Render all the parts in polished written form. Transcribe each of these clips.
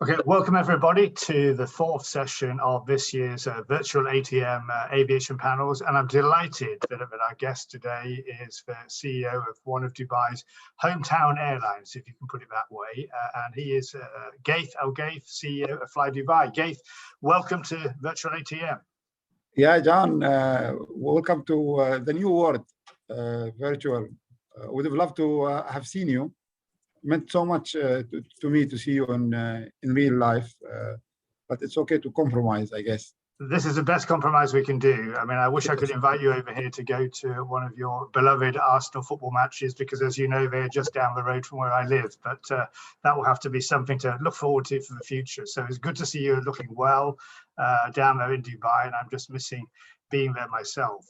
Okay, welcome everybody to the fourth session of this year's virtual ATM aviation panels, and I'm delighted that our guest today is the CEO of one of Dubai's hometown airlines, if you can put it that way, and he is Ghaith Al Ghaith, CEO of flydubai. Ghaith, welcome to virtual ATM. Yeah, John, welcome to the new world, virtual. Would have loved to have seen you. Meant so much to me to see you in real life, but it's okay to compromise, I guess. This is the best compromise we can do. I mean, I wish I could invite you over here to go to one of your beloved Arsenal football matches, because as you know, they're just down the road from where I live, but that will have to be something to look forward to for the future. So it's good to see you looking well down there in Dubai, and I'm just missing being there myself.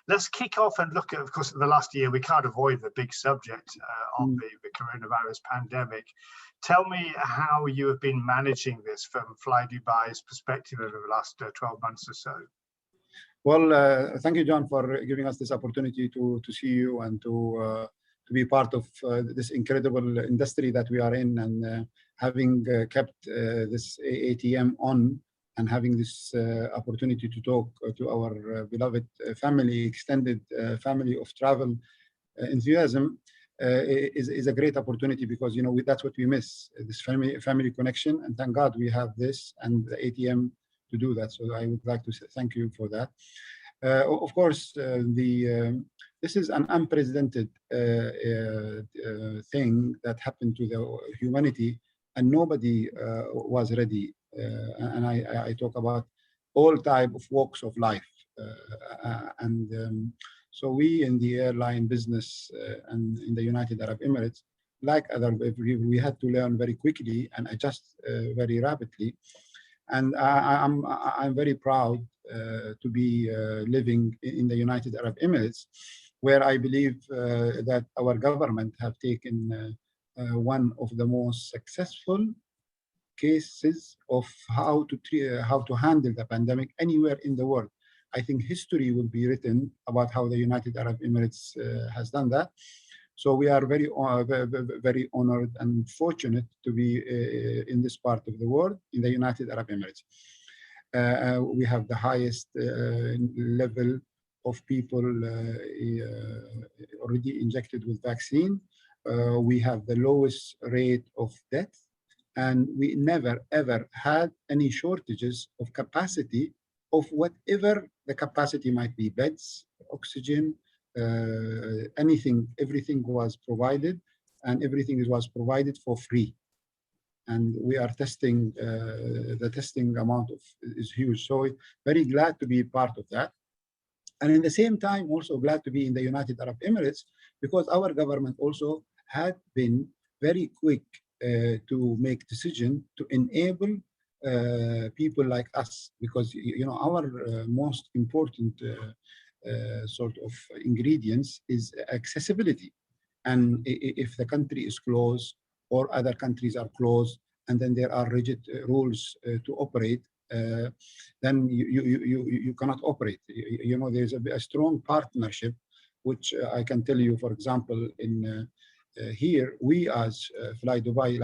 Let's kick off and look at, of course, the last year. We can't avoid the big subject of the coronavirus pandemic. Tell me how you have been managing this from flydubi's perspective over the last 12 months or so. Well, thank you, John, for giving us this opportunity to see you and to be part of this incredible industry that we are in, and having kept this ATM on, and having this opportunity to talk to our beloved family, extended family of travel enthusiasm is a great opportunity, because that's what we miss, this family connection, and thank God we have this and the ATM to do that. So I would like to say thank you for that. Of course, this is an unprecedented thing that happened to the humanity, and nobody was ready. And I talk about all type of walks of life, so we in the airline business and in the United Arab Emirates, like other, we had to learn very quickly and adjust very rapidly. And I'm very proud to be living in the United Arab Emirates, where I believe that our government have taken one of the most successful cases of how to handle the pandemic anywhere in the world. I think history will be written about how the United Arab Emirates has done that. So we are very honored and fortunate to be in this part of the world, in the United Arab Emirates. We have the highest level of people already injected with vaccine. We have the lowest rate of death. And we never, ever had any shortages of capacity of whatever the capacity might be, beds, oxygen, anything, everything was provided, and everything was provided for free. And we are testing, the testing amount is huge. So very glad to be part of that. And in the same time, also glad to be in the United Arab Emirates, because our government also had been very quick to make decision to enable people like us, because our most important sort of ingredients is accessibility. And if the country is closed or other countries are closed, and then there are rigid rules to operate, then you cannot operate. There's a strong partnership, which I can tell you, for example, in here, we as flydubai,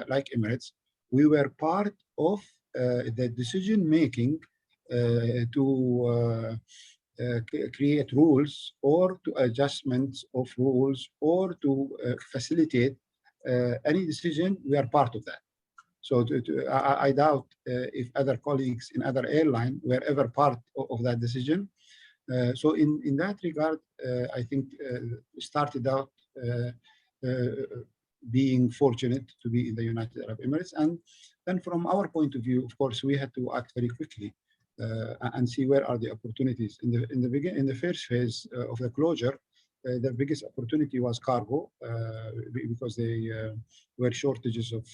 like Emirates, we were part of the decision-making to create rules, or to adjustments of rules, or to facilitate any decision. We are part of that. So I doubt if other colleagues in other airline were ever part of that decision. So in that regard, I think started out being fortunate to be in the United Arab Emirates. And then from our point of view, of course, we had to act very quickly and see where are the opportunities. In the first phase of the closure, the biggest opportunity was cargo, because there were shortages of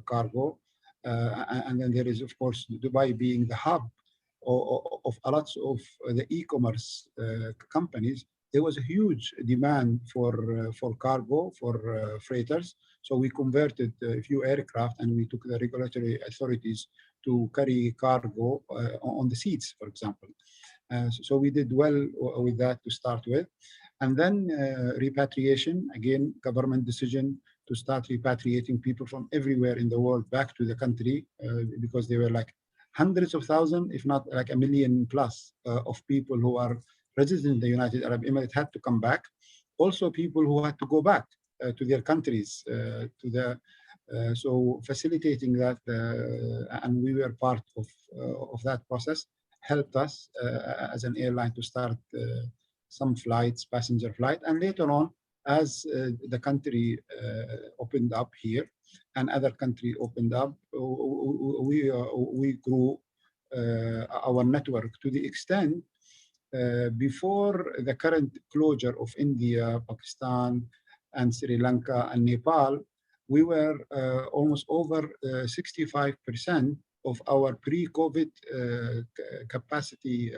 cargo. And then there is, of course, Dubai being the hub of a lot of the e-commerce companies. There was a huge demand for cargo, for freighters. So we converted a few aircraft, and we took the regulatory authorities to carry cargo on the seats, for example. So we did well with that to start with. And then repatriation, again, government decision to start repatriating people from everywhere in the world back to the country, because they were like hundreds of thousands, if not like 1 million plus of people who are resident in the United Arab Emirates had to come back. Also people who had to go back to their countries, so facilitating that, and we were part of that process, helped us as an airline to start some flights, passenger flight, and later on, as the country opened up here and other country opened up, we grew our network to the extent before the current closure of India, Pakistan, and Sri Lanka and Nepal, we were almost over 65% of our pre-COVID capacity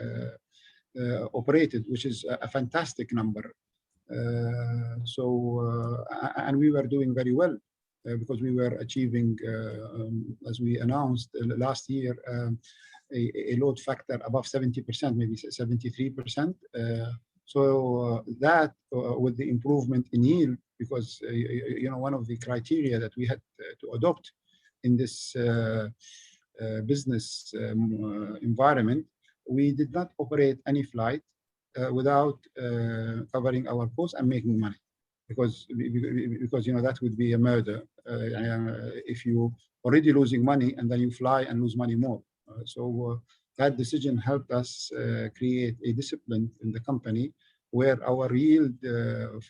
operated, which is a fantastic number. And we were doing very well because we were achieving, as we announced last year, a load factor above 70%, maybe 73%. That with the improvement in yield, because one of the criteria that we had to adopt in this business environment, we did not operate any flight without covering our costs and making money, because that would be a murder if you already losing money and then you fly and lose money more. That decision helped us create a discipline in the company where our yield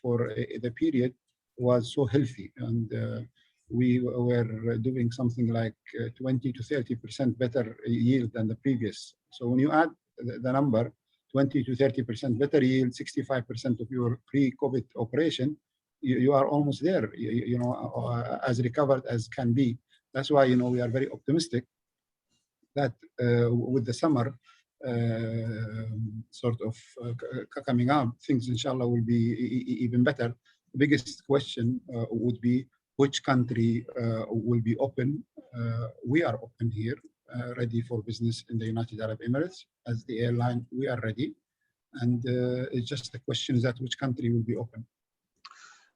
for the period was so healthy, and we were doing something like 20 to 30% better yield than the previous. So when you add the number 20 to 30% better yield, 65% of your pre-COVID operation, you are almost there, as recovered as can be. That's why we are very optimistic that with the summer coming up, things inshallah will be even better. The biggest question would be which country will be open. We are open here, ready for business in the United Arab Emirates. As the airline, we are ready, and it's just the question is that which country will be open.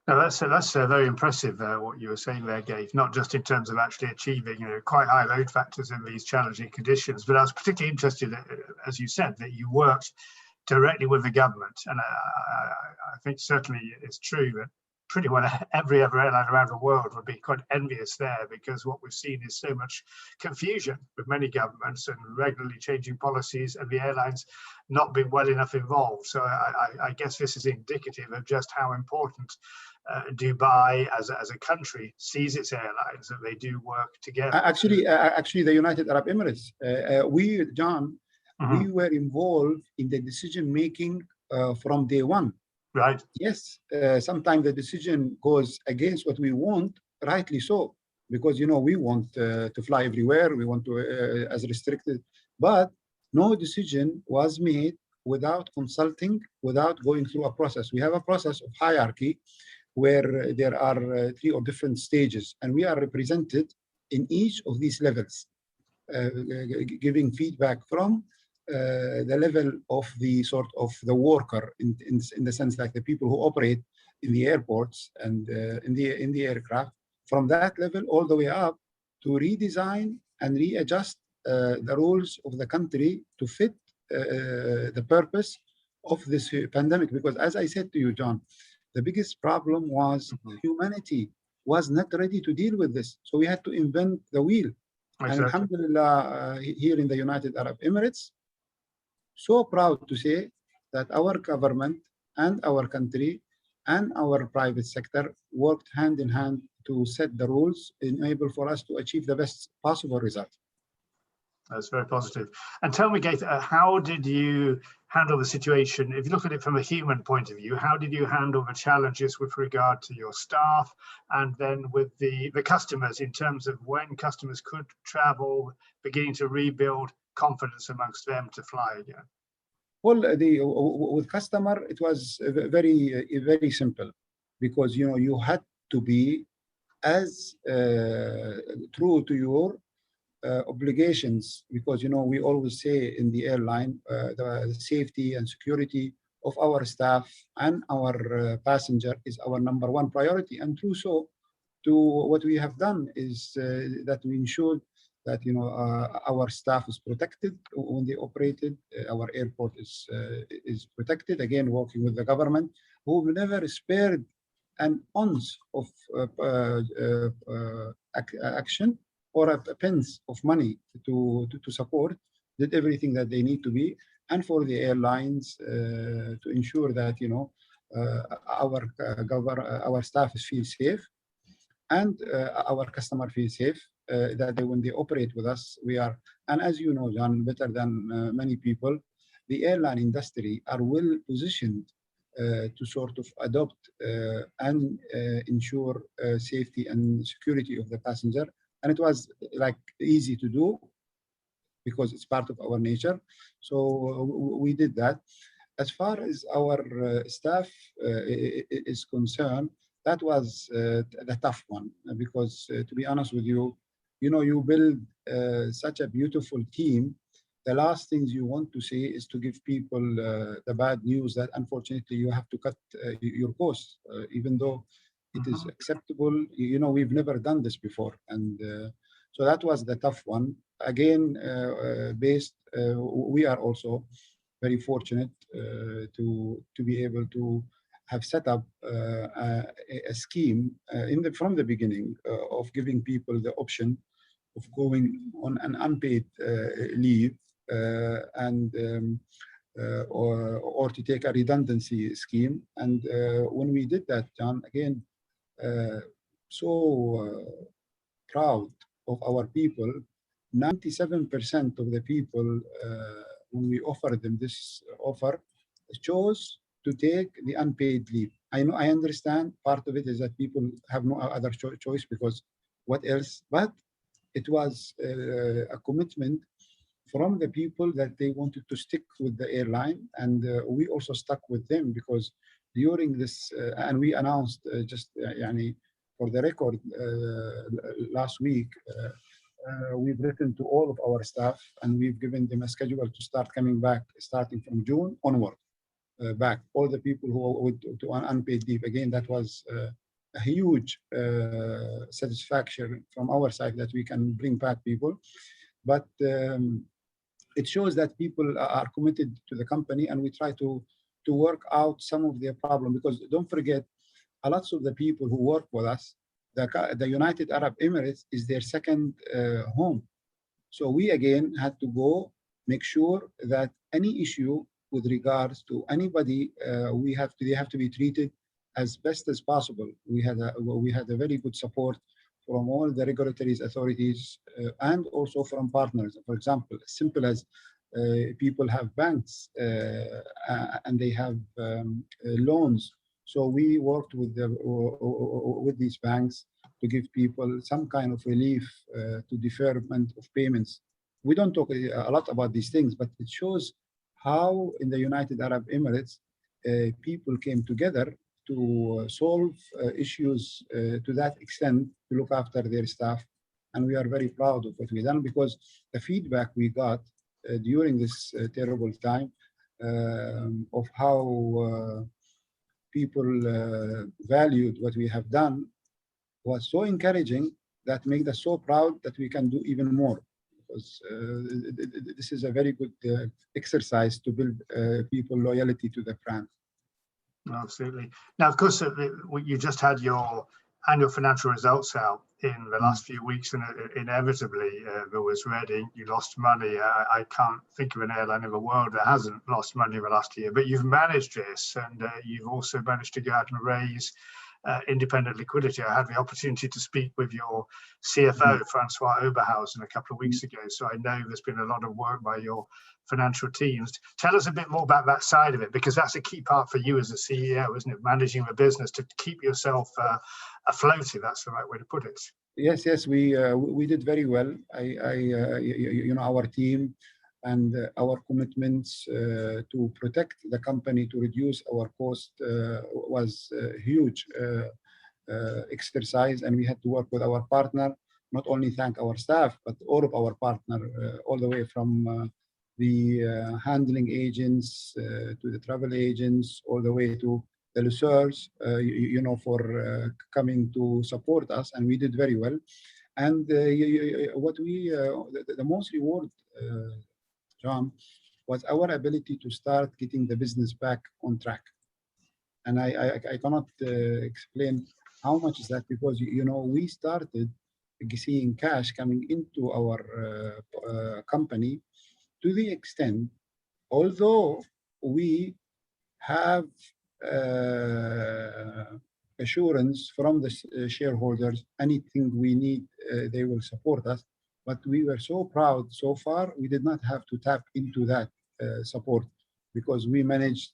Now that's very impressive what you were saying there, Ghaith, not just in terms of actually achieving quite high load factors in these challenging conditions, but I was particularly interested, as you said, that you worked directly with the government, and I think certainly it's true that pretty well every other airline around the world would be quite envious there, because what we've seen is so much confusion with many governments and regularly changing policies, and the airlines not being well enough involved. So I guess this is indicative of just how important Dubai as a country sees its airlines, that they do work together. Actually, the United Arab Emirates, John, we were involved in the decision making from day one. Right. Yes. Sometimes the decision goes against what we want, rightly so, because we want to fly everywhere. We want to as restricted, but no decision was made without consulting, without going through a process. We have a process of hierarchy where there are 3 or different stages, and we are represented in each of these levels, giving feedback from the level of the the worker in the sense like the people who operate in the airports and in the aircraft, from that level all the way up to redesign and readjust the rules of the country to fit the purpose of this pandemic. Because as I said to you, John, the biggest problem was humanity was not ready to deal with this. So we had to invent the wheel. Exactly. And alhamdulillah, here in the United Arab Emirates, so proud to say that our government and our country and our private sector worked hand in hand to set the rules, enable for us to achieve the best possible result. That's very positive. And tell me, Ghaith, how did you handle the situation? If you look at it from a human point of view, how did you handle the challenges with regard to your staff and then with the customers, in terms of when customers could travel, beginning to rebuild confidence amongst them to fly again? Well, with customer, it was very simple, because you had to be as true to your obligations, because we always say in the airline the safety and security of our staff and our passenger is our number one priority. And through so, to what we have done is that we ensured that our staff is protected when they operated. Our airport is protected. Again, working with the government, who never spared an ounce of action or a pence of money to support. Did everything that they need to be, and for the airlines to ensure that our staff feel safe, and our customer feel safe, that when they operate with us, we are, and as you know, John, better than many people, the airline industry are well positioned to sort of adopt and ensure safety and security of the passenger. And it was like easy to do because it's part of our nature. So we did that. As far as our staff is concerned, that was the tough one, because to be honest with you, you build such a beautiful team. The last things you want to see is to give people the bad news that unfortunately you have to cut your costs, even though it is acceptable. We've never done this before. And so that was the tough one. Again, we are also very fortunate to be able to have set up a scheme from the beginning of giving people the option of going on an unpaid leave or to take a redundancy scheme. And when we did that, John, again, so proud of our people. 97% of the people, when we offered them this offer, chose to take the unpaid leave. I understand part of it is that people have no other choice because what else? But it was a commitment from the people that they wanted to stick with the airline, and we also stuck with them, because during this, and we announced for the record, last week, we've written to all of our staff and we've given them a schedule to start coming back starting from June onward. Back all the people who went to an unpaid leave. Again, that was a huge satisfaction from our side that we can bring back people. But it shows that people are committed to the company, and we try to work out some of their problem, because don't forget, a lot of the people who work with us, the United Arab Emirates is their second home. So we again had to go make sure that any issue with regards to anybody, they have to be treated as best as possible. We had a very good support from all the regulatory authorities and also from partners. For example, as simple as people have banks and they have loans. So we worked with these banks to give people some kind of relief to deferment of payments. We don't talk a lot about these things, but it shows how in the United Arab Emirates, people came together to solve issues to that extent, to look after their staff. And we are very proud of what we've done, because the feedback we got during this terrible time of how people valued what we have done was so encouraging, that made us so proud that we can do even more. Because this is a very good exercise to build people loyalty to the brand. Absolutely. Now, of course, you just had your annual financial results out in the last few weeks, and inevitably there was Reading. You lost money. I can't think of an airline in the world that hasn't lost money in the last year, but you've managed this, and you've also managed to go out and raise independent liquidity. I had the opportunity to speak with your CFO, Francois Oberhausen, a couple of weeks ago. So I know there's been a lot of work by your financial teams. Tell us a bit more about that side of it, because that's a key part for you as a CEO, isn't it? Managing the business to keep yourself afloat, if that's the right way to put it. Yes, we did very well. Our team and our commitments to protect the company, to reduce our cost, was a huge exercise, and we had to work with our partner, not only thank our staff, but all of our partner, all the way from the handling agents, to the travel agents, all the way to the lessors, for coming to support us, and we did very well. And what we, the most reward, John, was our ability to start getting the business back on track. And I cannot explain how much is that, because we started seeing cash coming into our company to the extent, although we have assurance from the shareholders, anything we need, they will support us. But we were so proud so far, we did not have to tap into that support, because we managed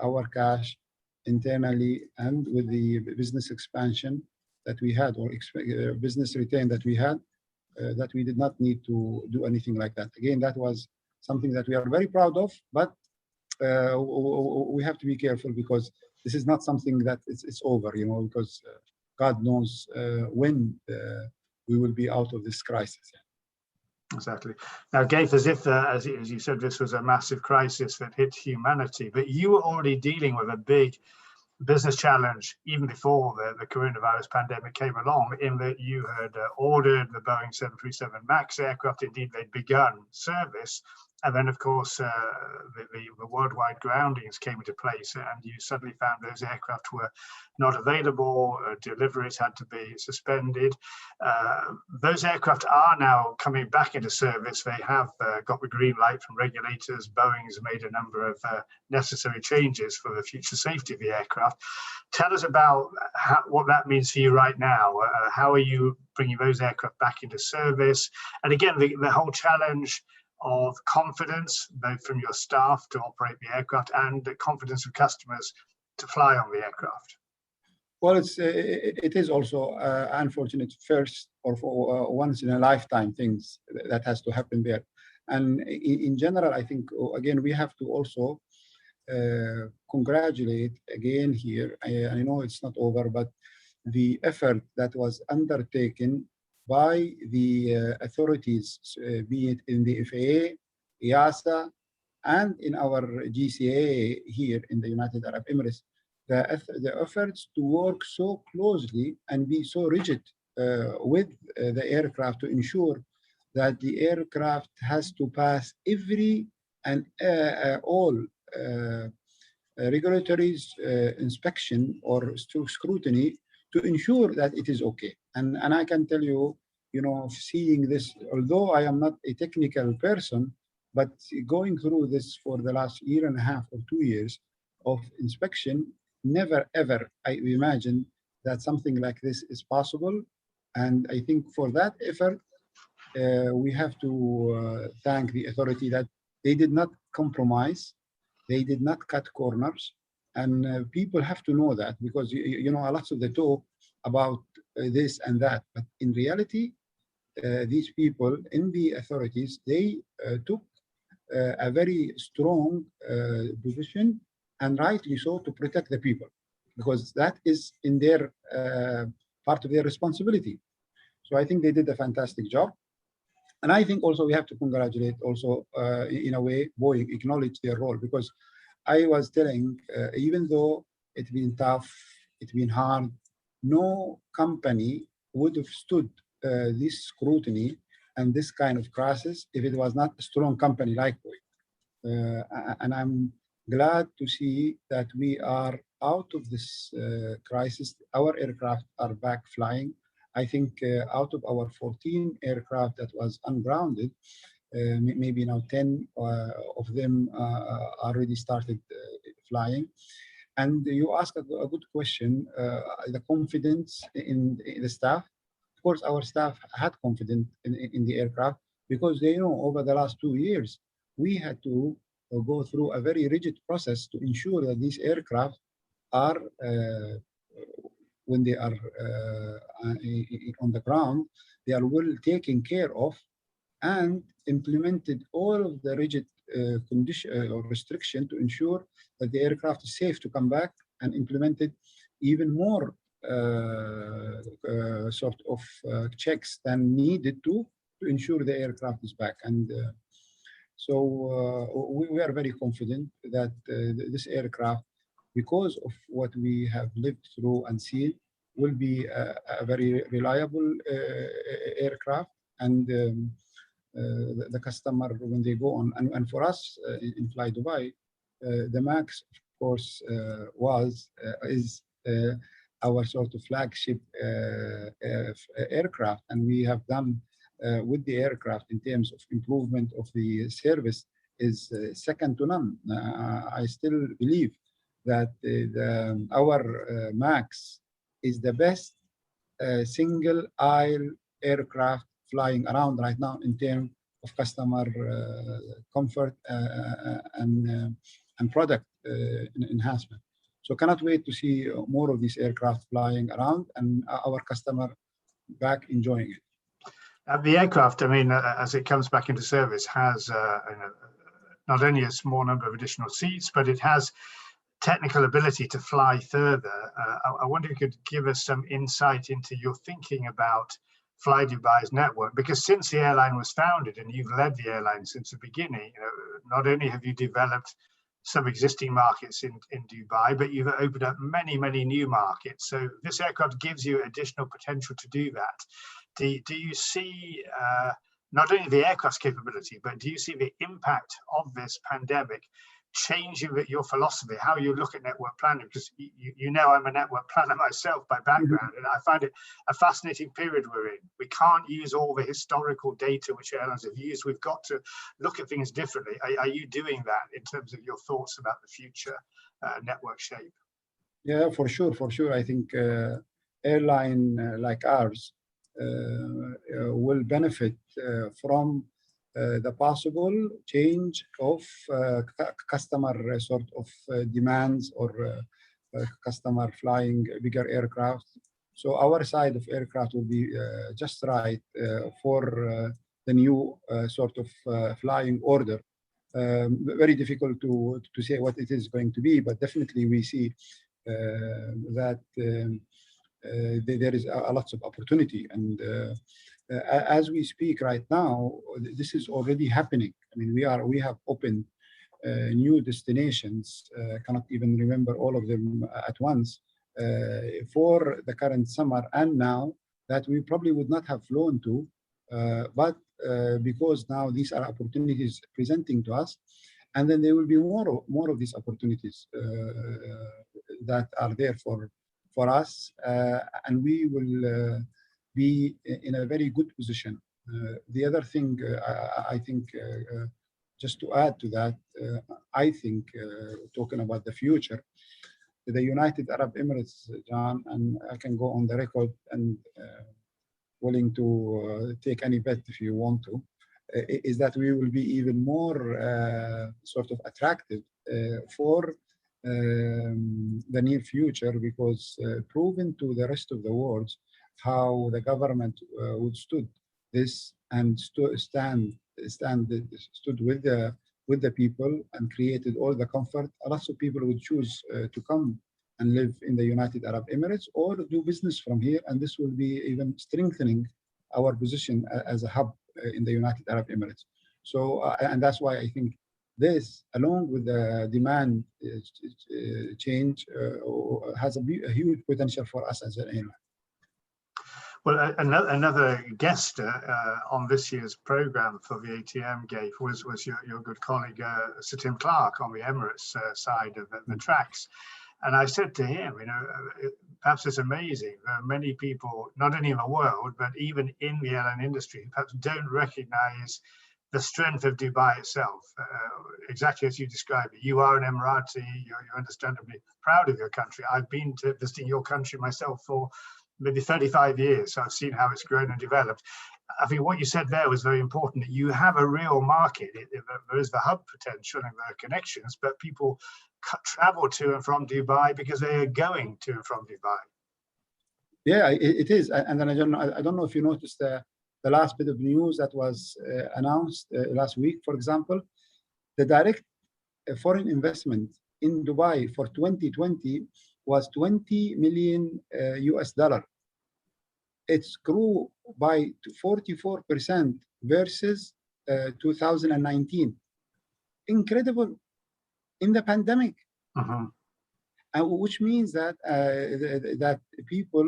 our cash internally, and with the business expansion that we had, or business return that we had, that we did not need to do anything like that. Again, that was something that we are very proud of, but we have to be careful, because this is not something that it's over, because God knows when we will be out of this crisis. Exactly. Now, Ghaith, as you said, this was a massive crisis that hit humanity, but you were already dealing with a big business challenge even before the coronavirus pandemic came along, in that you had ordered the Boeing 737 MAX aircraft. Indeed, they'd begun service. And then, of course, the worldwide groundings came into place, and you suddenly found those aircraft were not available, deliveries had to be suspended. Those aircraft are now coming back into service. They have got the green light from regulators. Boeing's made a number of necessary changes for the future safety of the aircraft. Tell us about what that means for you right now. How are you bringing those aircraft back into service? And again, the whole challenge of confidence, both from your staff to operate the aircraft and the confidence of customers to fly on the aircraft. Well, it is also unfortunate first, or for once in a lifetime things that has to happen there. And in general, I think, again, we have to also congratulate again here. I know it's not over, but the effort that was undertaken by the authorities, be it in the FAA, EASA, and in our GCA here in the United Arab Emirates, the efforts to work so closely and be so rigid with the aircraft to ensure that the aircraft has to pass every and all regulatory inspection or scrutiny to ensure that it is okay. And I can tell you, seeing this, although I am not a technical person, but going through this for the last year and a half or 2 years of inspection, never ever I imagine that something like this is possible. And I think for that effort, we have to thank the authority that they did not compromise, they did not cut corners. And people have to know that, because a lot of the talk about this and that, but in reality, these people in the authorities, they took a very strong position, and rightly so, to protect the people, because that is in their part of their responsibility. So I think they did a fantastic job. And I think also we have to congratulate also, in a way, Boeing acknowledge their role, because I was telling, even though it's been tough, it's been hard, no company would have stood this scrutiny and this kind of crisis if it was not a strong company like Boeing. And I'm glad to see that we are out of this crisis. Our aircraft are back flying. I think out of our 14 aircraft that was ungrounded, maybe now 10 of them already started flying. And you ask a good question, the confidence in the staff. Of course, our staff had confidence in the aircraft, because they know over the last 2 years, we had to go through a very rigid process to ensure that these aircraft are, when they are on the ground, they are well taken care of, and implemented all of the rigid condition or restriction to ensure that the aircraft is safe to come back, and implemented even more sort of checks than needed to ensure the aircraft is back. And So we are very confident that this aircraft, because of what we have lived through and seen, will be a very reliable aircraft. And the customer, when they go on, and for us in flydubai, the MAX, of course, is our sort of flagship aircraft, and we have done with the aircraft in terms of improvement of the service is second to none. I still believe that our MAX is the best single aisle aircraft flying around right now in terms of customer comfort and product enhancement. So cannot wait to see more of these aircraft flying around and our customer back enjoying it. The aircraft, I mean, as it comes back into service, has not only a small number of additional seats, but it has technical ability to fly further. I wonder if you could give us some insight into your thinking about flyDubai's network, because since the airline was founded, and you've led the airline since the beginning, not only have you developed some existing markets in Dubai, but you've opened up many, many new markets. So this aircraft gives you additional potential to do that. Do you see not only the aircraft's capability, but do you see the impact of this pandemic changing your philosophy, how you look at network planning? Because you know I'm a network planner myself by background, and I find it a fascinating period we're in. We can't use all the historical data which airlines have used. We've got to look at things differently. Are you doing that in terms of your thoughts about the future network shape? Yeah, for sure, for sure. I think airline like ours will benefit from the possible change of customer sort of demands or customer flying bigger aircraft. So our side of aircraft will be just right for the new sort of flying order. Very difficult to say what it is going to be, but definitely we see that there is a lots of opportunity. And as we speak right now, this is already happening. I mean, we have opened new destinations, cannot even remember all of them at once, for the current summer and now that we probably would not have flown to, but because now these are opportunities presenting to us, and then there will be more of these opportunities that are there for us, and we will be in a very good position. The other thing I think, just to add to that, I think talking about the future, the United Arab Emirates, John, and I can go on the record and willing to take any bet if you want to, is that we will be even more sort of attractive for the near future, because proven to the rest of the world how the government withstood this and stood with the people and created all the comfort. Lots of people would choose to come and live in the United Arab Emirates or do business from here, and this will be even strengthening our position as a hub in the United Arab Emirates. So, and that's why I think this, along with the demand change, has a huge potential for us as an airline. Well, another guest on this year's program for the ATM, Ghaith, was your good colleague, Sir Tim Clark, on the Emirates side of the tracks. And I said to him, perhaps it's amazing. There are many people, not only in the world, but even in the airline industry, perhaps don't recognize the strength of Dubai itself. Exactly as you described it. You are an Emirati, you're understandably proud of your country. I've been to visiting your country myself for maybe 35 years, so I've seen how it's grown and developed. I think what you said there was very important, that you have a real market. There is the hub potential and the connections, but people travel to and from Dubai because they are going to and from Dubai. Yeah, it is. And then I don't know if you noticed the last bit of news that was announced last week, for example, the direct foreign investment in Dubai for 2020 was $20 million US. It grew by 44% versus 2019. incredible in the pandemic. Mm-hmm. Which means that that people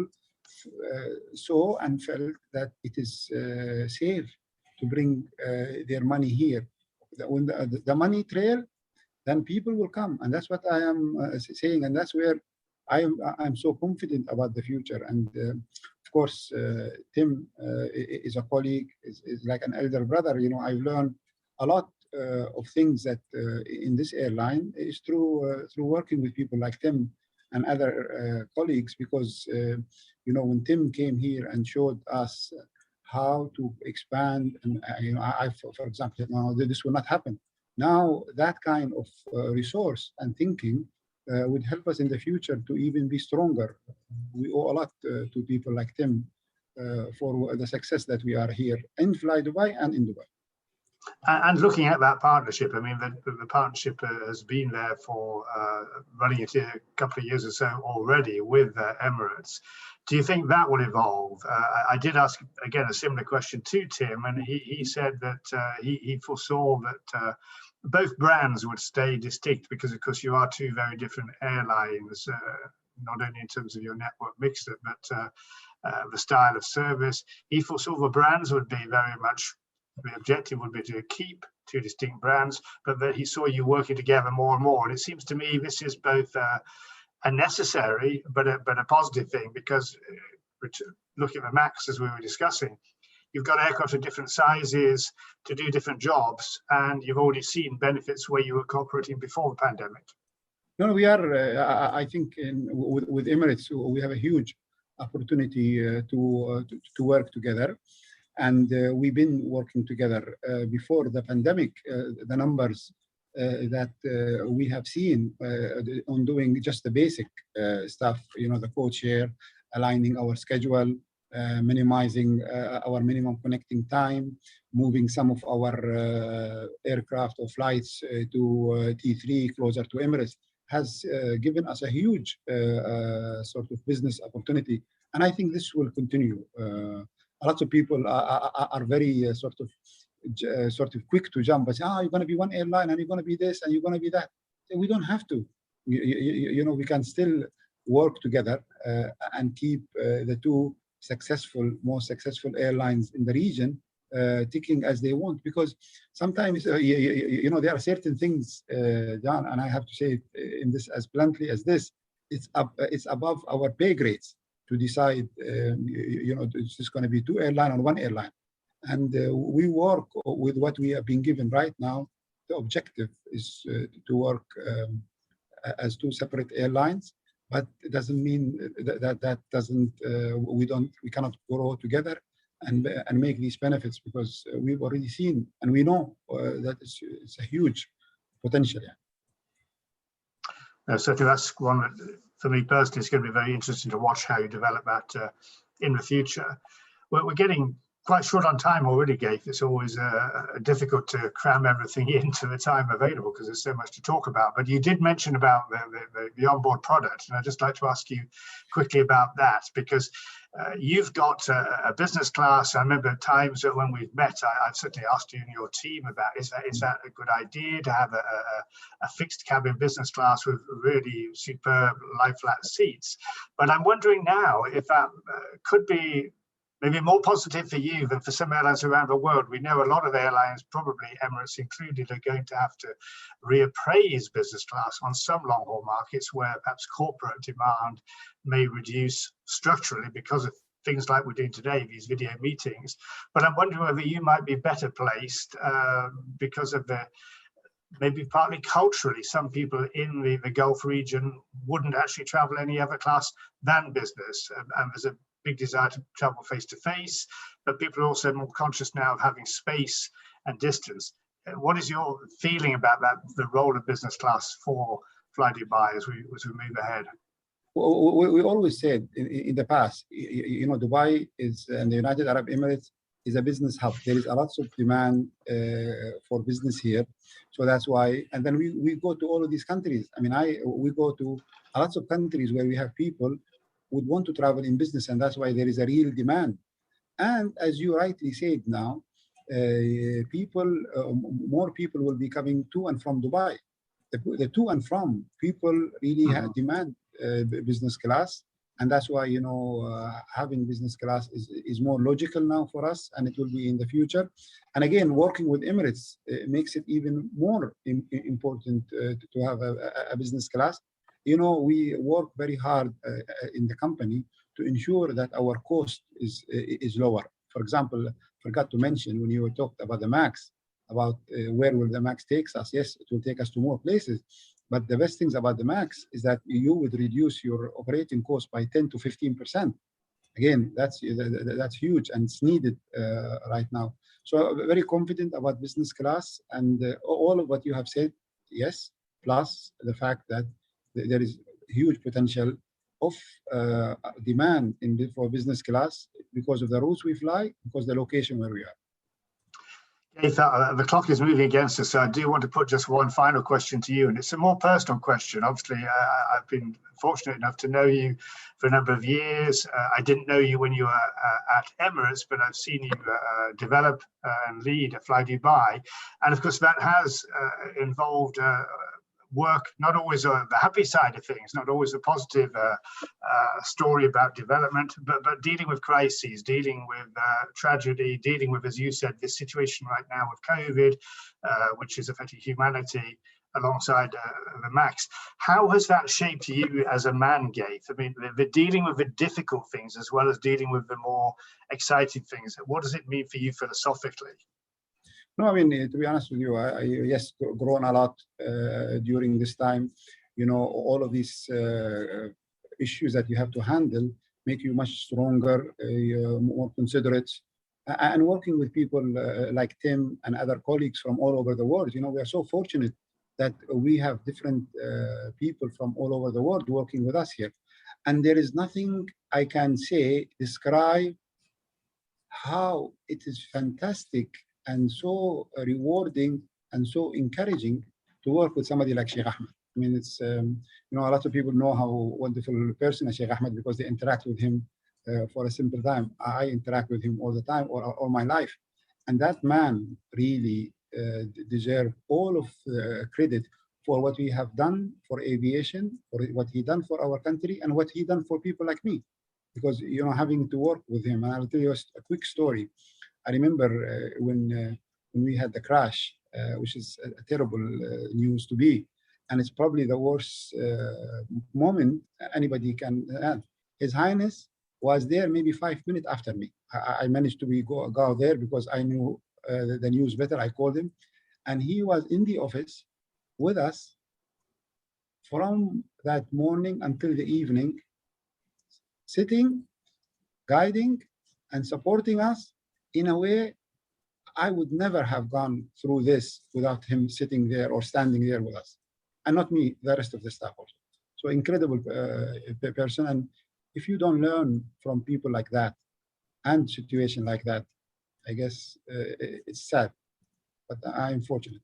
saw and felt that it is safe to bring their money here. When the money trail, then people will come, and that's what I am saying, and that's where I'm so confident about the future. And of course, Tim is a colleague, is like an elder brother. You know, I've learned a lot of things that in this airline is through working with people like Tim and other colleagues, because you know, when Tim came here and showed us how to expand, and you know, for example, no, this will not happen. Now that kind of resource and thinking would help us in the future to even be stronger. We owe a lot to people like Tim for the success that we are here in flydubai and in Dubai. And looking at that partnership, I mean, the partnership has been there for running it a couple of years or so already with Emirates. Do you think that will evolve? I did ask, again, a similar question to Tim, and he said that he foresaw that both brands would stay distinct because, of course, you are two very different airlines, not only in terms of your network mix, but the style of service. He foresaw the brands would be very much, the objective would be to keep two distinct brands, but that he saw you working together more and more. And it seems to me this is both a necessary but a positive thing, because looking at the MAX, as we were discussing, you've got aircraft of different sizes to do different jobs, and you've already seen benefits where you were cooperating before the pandemic. No, we are. I think with Emirates, we have a huge opportunity to work together. And we've been working together before the pandemic. The numbers that we have seen on doing just the basic stuff, you know, the code share, aligning our schedule, minimizing our minimum connecting time, moving some of our aircraft or flights to T3 closer to Emirates, has given us a huge sort of business opportunity. And I think this will continue. Lots of people are very sort of quick to jump and say, you're going to be one airline and you're going to be this and you're going to be that. So we don't have to. You know, we can still work together and keep the two most successful airlines in the region ticking as they want. Because sometimes, you know, there are certain things, John, and I have to say it in this as bluntly as this, it's above our pay grades to decide, you know, it's just going to be two airlines or one airline. And we work with what we have been given right now. The objective is to work as two separate airlines, but it doesn't mean that doesn't, we cannot grow together and make these benefits, because we've already seen and we know that it's a huge potential. Yeah. Certainly that's one that, for me personally, it's going to be very interesting to watch how you develop that in the future. We're getting quite short on time already, Ghaith. It's always difficult to cram everything into the time available because there's so much to talk about. But you did mention about the onboard product, and I'd just like to ask you quickly about that, because you've got a business class. I remember times that when we've met, I've certainly asked you and your team about, is that a good idea to have a fixed cabin business class with really superb lie flat seats? But I'm wondering now if that could be maybe more positive for you than for some airlines around the world. We know a lot of airlines, probably Emirates included, are going to have to reappraise business class on some long-haul markets where perhaps corporate demand may reduce structurally because of things like we're doing today, these video meetings. But I'm wondering whether you might be better placed because of maybe partly culturally, some people in the Gulf region wouldn't actually travel any other class than business. And there's a big desire to travel face-to-face, but people are also more conscious now of having space and distance. What is your feeling about that, the role of business class for flydubai as we move ahead? We always said in the past, you know, Dubai is, and the United Arab Emirates is a business hub. There is a lot of demand for business here. So that's why, and then we go to all of these countries. I mean, we go to lots of countries where we have people would want to travel in business, and that's why there is a real demand. And as you rightly said now, more people will be coming to and from Dubai. The to and from people really demand business class, and that's why having business class is more logical now for us, and it will be in the future. And again, working with Emirates makes it even more important to have a business class. We work very hard in the company to ensure that our cost is lower. For example, forgot to mention when you talked about the MAX, about where will the MAX take us. Yes, it will take us to more places. But the best things about the MAX is that you would reduce your operating cost by 10 to 15%. Again, that's huge, and it's needed right now. So very confident about business class, and all of what you have said, yes, plus the fact that there is huge potential of demand for business class because of the routes we fly, because the location where we are. Ghaith, the clock is moving against us, so I do want to put just one final question to you, and it's a more personal question. Obviously, I've been fortunate enough to know you for a number of years. I didn't know you when you were at Emirates, but I've seen you develop and lead at flydubai, and of course that has involved work, not always the happy side of things, not always the positive story about development, but dealing with crises, dealing with tragedy, dealing with, as you said, this situation right now with COVID, which is affecting humanity alongside the MAX. How has that shaped you as a man, Ghaith? I mean, the dealing with the difficult things as well as dealing with the more exciting things. What does it mean for you philosophically? No, I mean, to be honest with you, yes, grown a lot during this time. All of these issues that you have to handle make you much stronger, more considerate. And working with people like Tim and other colleagues from all over the world, we are so fortunate that we have different people from all over the world working with us here. And there is nothing I can say, describe how it is fantastic and so rewarding and so encouraging to work with somebody like Sheikh Ahmed. I mean, it's, a lot of people know how wonderful a person is Sheikh Ahmed because they interact with him for a simple time. I interact with him all the time, all my life. And that man really deserves all of the credit for what we have done for aviation, for what he done for our country, and what he done for people like me. Because, having to work with him, and I'll tell you a quick story. I remember when we had the crash, which is a terrible news to be, and it's probably the worst moment anybody can have. His Highness was there maybe 5 minutes after me. I managed to go there because I knew the news better. I called him, and he was in the office with us from that morning until the evening, sitting, guiding, and supporting us in a way I would never have gone through this without him sitting there or standing there with us. And not me, the rest of the staff also. So incredible person. And if you don't learn from people like that and situation like that, I guess it's sad, but I'm fortunate.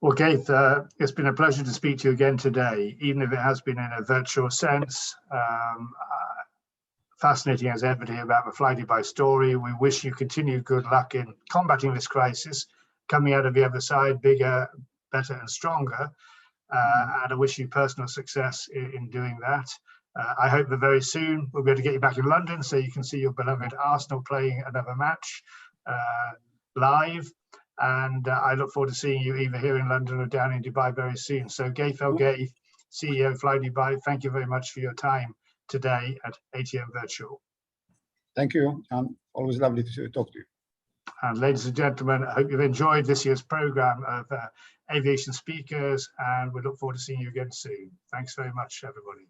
Well, Ghaith, it's been a pleasure to speak to you again today, even if it has been in a virtual sense. Fascinating as ever to hear about the flydubai story. We wish you continued good luck in combating this crisis, coming out of the other side bigger, better and stronger. And I wish you personal success in doing that. I hope that very soon we'll be able to get you back in London so you can see your beloved Arsenal playing another match live. And I look forward to seeing you either here in London or down in Dubai very soon. So Ghaith Al Ghaith, CEO of flydubai, thank you very much for your time today at ATM Virtual. Thank you. Always lovely to talk to you. And ladies and gentlemen, I hope you've enjoyed this year's program of aviation speakers, and we look forward to seeing you again soon. Thanks very much, everybody.